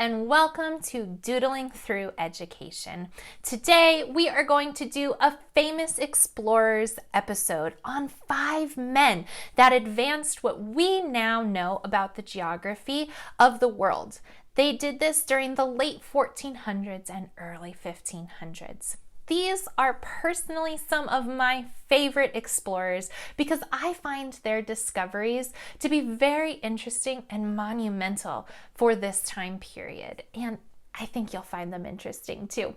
and welcome to Doodling Through Education. Today we are going to do a famous explorers episode on 5 men that advanced what we now know about the geography of the world. They did this during the late 1400s and early 1500s. These are personally some of my favorite explorers because I find their discoveries to be very interesting and monumental for this time period, and I think you'll find them interesting too.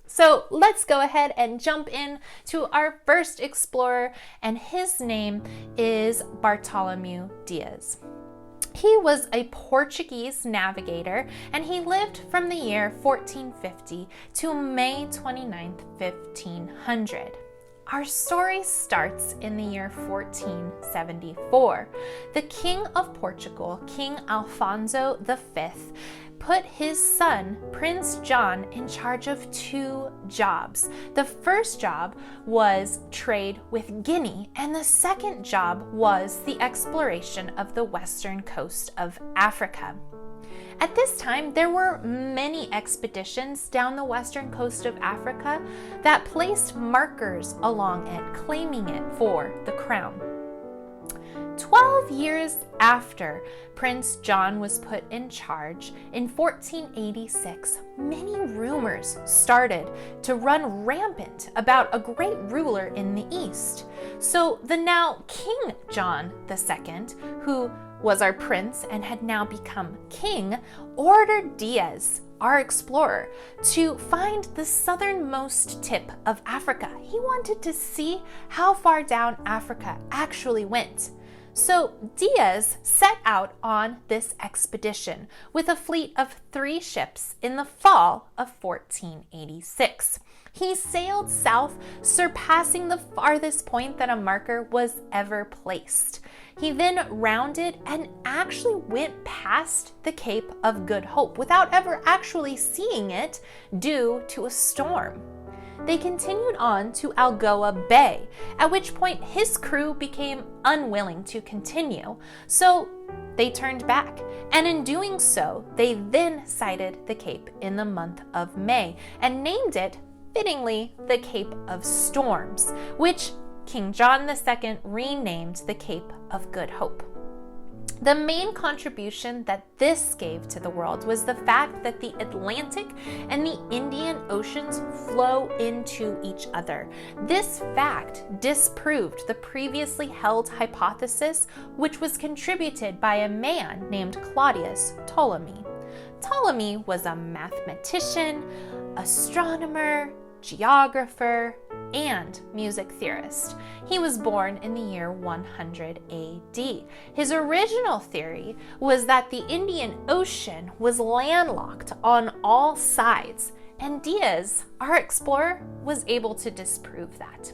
So let's go ahead and jump in to our first explorer, and his name is Bartolomeu Dias. He was a Portuguese navigator, and he lived from the year 1450 to May 29th, 1500. Our story starts in the year 1474. The King of Portugal, King Alfonso V, put his son, Prince John, in charge of 2 jobs. The first job was trade with Guinea, and the second job was the exploration of the western coast of Africa. At this time, there were many expeditions down the western coast of Africa that placed markers along it, claiming it for the crown. 12 years after Prince John was put in charge, in 1486, many rumors started to run rampant about a great ruler in the east. So the now King John II, who was our prince and had now become king, ordered Dias, our explorer, to find the southernmost tip of Africa. He wanted to see how far down Africa actually went. So Dias set out on this expedition with a fleet of 3 ships in the fall of 1486. He sailed south, surpassing the farthest point that a marker was ever placed. He then rounded and actually went past the Cape of Good Hope without ever actually seeing it due to a storm. They continued on to Algoa Bay, at which point his crew became unwilling to continue, so they turned back, and in doing so, they then sighted the Cape in the month of May and named it, fittingly, the Cape of Storms, which King John II renamed the Cape of Good Hope. The main contribution that this gave to the world was the fact that the Atlantic and the Indian Oceans flow into each other. This fact disproved the previously held hypothesis, which was contributed by a man named Claudius Ptolemy. Ptolemy was a mathematician, astronomer, geographer, and music theorist. He was born in the year 100 AD. His original theory was that the Indian Ocean was landlocked on all sides, and Dias, our explorer, was able to disprove that.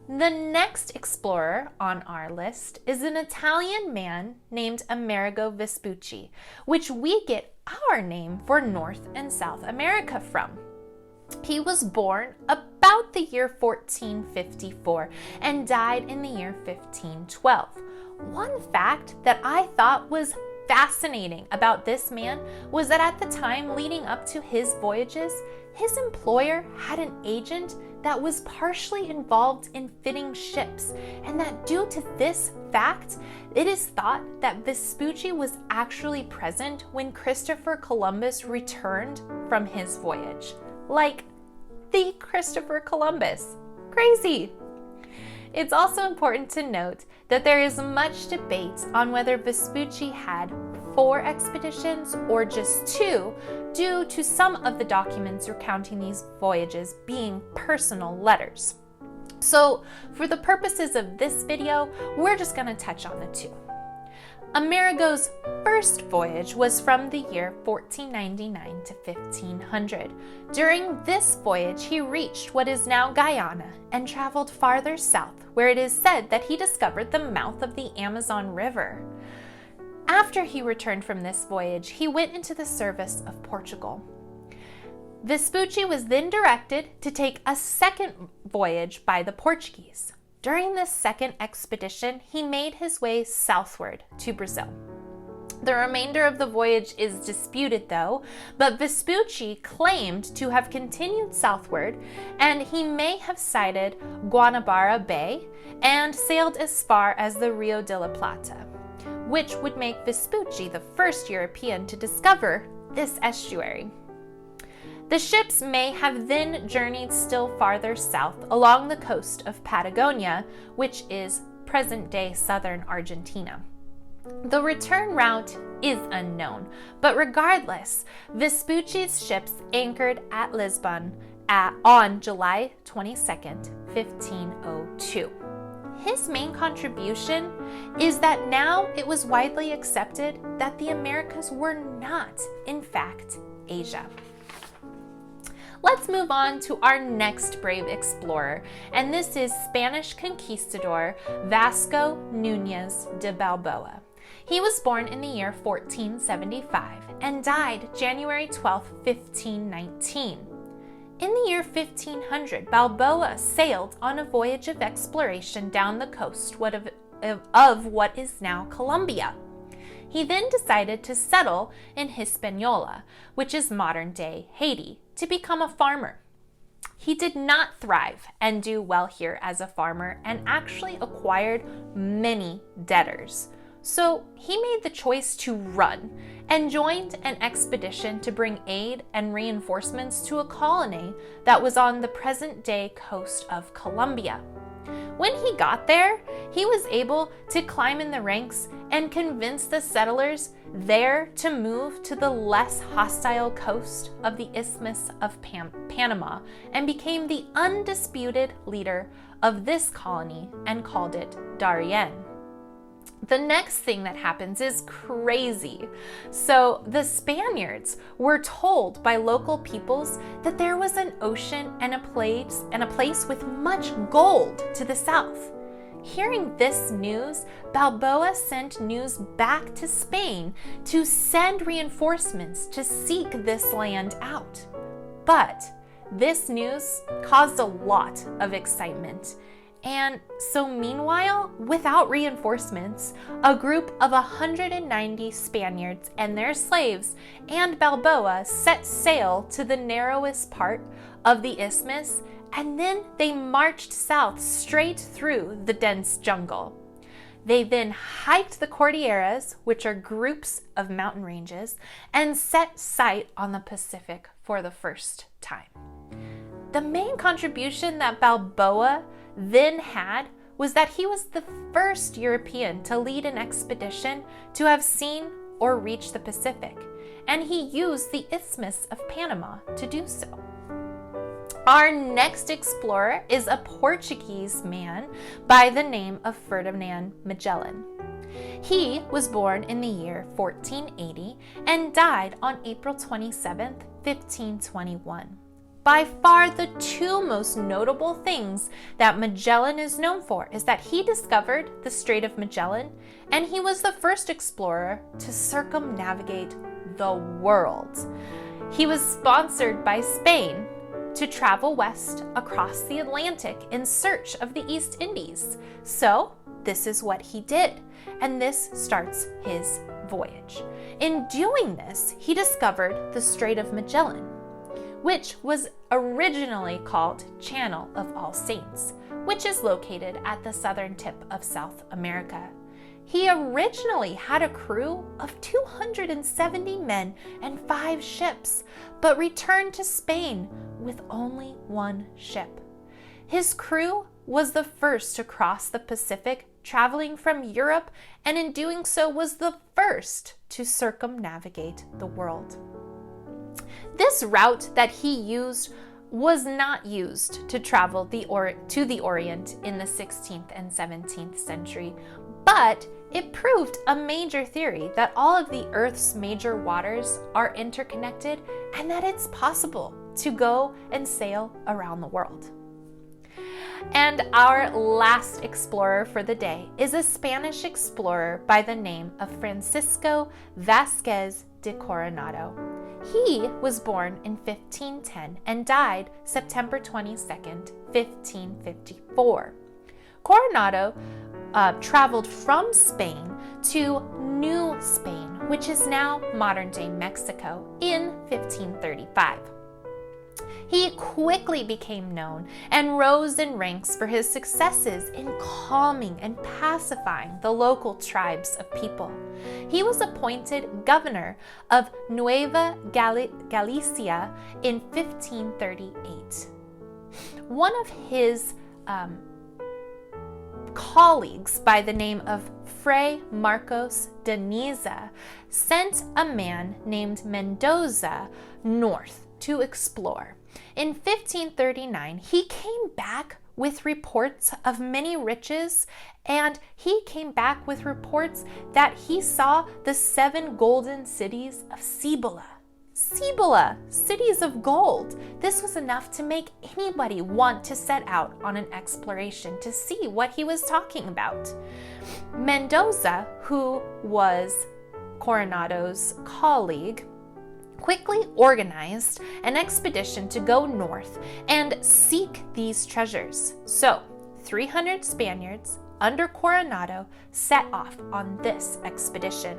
The next explorer on our list is an Italian man named Amerigo Vespucci, which we get our name for North and South America from. He was born about the year 1454 and died in the year 1512. One fact that I thought was fascinating about this man was that at the time leading up to his voyages, his employer had an agent that was partially involved in fitting ships, and that due to this fact, it is thought that Vespucci was actually present when Christopher Columbus returned from his voyage. Like the Christopher Columbus. Crazy! It's also important to note that there is much debate on whether Vespucci had 4 expeditions or just 2, due to some of the documents recounting these voyages being personal letters. So, for the purposes of this video, we're just going to touch on the 2. Amerigo's first voyage was from the year 1499 to 1500. During this voyage, he reached what is now Guyana and traveled farther south, where it is said that he discovered the mouth of the Amazon River. After he returned from this voyage, he went into the service of Portugal. Vespucci was then directed to take a second voyage by the Portuguese. During this second expedition, he made his way southward to Brazil. The remainder of the voyage is disputed though, but Vespucci claimed to have continued southward, and he may have sighted Guanabara Bay and sailed as far as the Rio de la Plata, which would make Vespucci the first European to discover this estuary. The ships may have then journeyed still farther south along the coast of Patagonia, which is present-day southern Argentina. The return route is unknown, but regardless, Vespucci's ships anchored at Lisbon on July 22nd, 1502. His main contribution is that now it was widely accepted that the Americas were not, in fact, Asia. Let's move on to our next brave explorer, and this is Spanish conquistador Vasco Núñez de Balboa. He was born in the year 1475 and died January 12, 1519. In the year 1500, Balboa sailed on a voyage of exploration down the coast of what is now Colombia. He then decided to settle in Hispaniola, which is modern-day Haiti, to become a farmer. He did not thrive and do well here as a farmer and actually acquired many debtors. So he made the choice to run and joined an expedition to bring aid and reinforcements to a colony that was on the present-day coast of Colombia. When he got there, he was able to climb in the ranks and convince the settlers there to move to the less hostile coast of the Isthmus of Panama and became the undisputed leader of this colony and called it Darien. The next thing that happens is crazy. So the Spaniards were told by local peoples that there was an ocean and a place with much gold to the south. Hearing this news, Balboa sent news back to Spain to send reinforcements to seek this land out. But this news caused a lot of excitement. And so meanwhile, without reinforcements, a group of 190 Spaniards and their slaves and Balboa set sail to the narrowest part of the isthmus, and then they marched south straight through the dense jungle. They then hiked the Cordilleras, which are groups of mountain ranges, and set sight on the Pacific for the first time. The main contribution that Balboa then had was that he was the first European to lead an expedition to have seen or reached the Pacific, and he used the Isthmus of Panama to do so. Our next explorer is a Portuguese man by the name of Ferdinand Magellan. He was born in the year 1480 and died on April 27, 1521. By far the two most notable things that Magellan is known for is that he discovered the Strait of Magellan, and he was the first explorer to circumnavigate the world. He was sponsored by Spain to travel west across the Atlantic in search of the East Indies. So this is what he did, and this starts his voyage. In doing this, he discovered the Strait of Magellan, which was originally called Channel of All Saints, which is located at the southern tip of South America. He originally had a crew of 270 men and 5 ships, but returned to Spain with only 1 ship. His crew was the first to cross the Pacific, traveling from Europe, and in doing so was the first to circumnavigate the world. This route that he used was not used to travel to the Orient in the 16th and 17th century, but it proved a major theory that all of the Earth's major waters are interconnected and that it's possible to go and sail around the world. And our last explorer for the day is a Spanish explorer by the name of Francisco Vázquez de Coronado. He was born in 1510 and died September 22nd, 1554. Coronado traveled from Spain to New Spain, which is now modern-day Mexico, in 1535. He quickly became known and rose in ranks for his successes in calming and pacifying the local tribes of people. He was appointed governor of Nueva Galicia in 1538. One of his colleagues by the name of Fray Marcos de Niza sent a man named Mendoza north to explore. In 1539, he came back with reports of many riches, and he came back with reports that he saw the 7 golden cities of Cibola. Cibola, cities of gold. This was enough to make anybody want to set out on an exploration to see what he was talking about. Mendoza, who was Coronado's colleague, quickly organized an expedition to go north and seek these treasures. So, 300 Spaniards under Coronado set off on this expedition.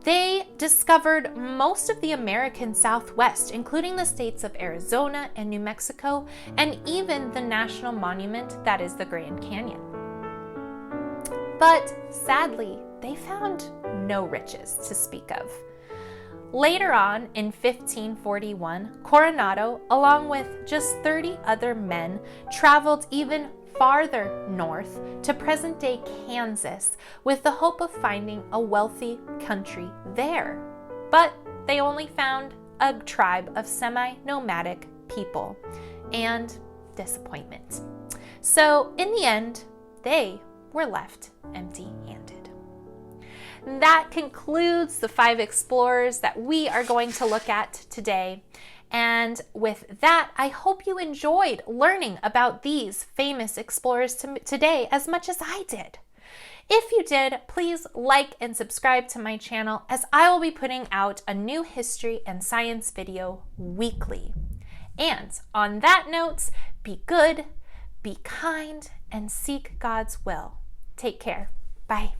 They discovered most of the American Southwest, including the states of Arizona and New Mexico, and even the national monument that is the Grand Canyon. But sadly, they found no riches to speak of. Later on, in 1541, Coronado, along with just 30 other men, traveled even farther north to present-day Kansas with the hope of finding a wealthy country there. But they only found a tribe of semi-nomadic people, and disappointment. So in the end, they were left empty-handed. That concludes the 5 explorers that we are going to look at today. And with that, I hope you enjoyed learning about these famous explorers today as much as I did. If you did, please like and subscribe to my channel, as I will be putting out a new history and science video weekly. And on that note, be good, be kind, and seek God's will. Take care. Bye.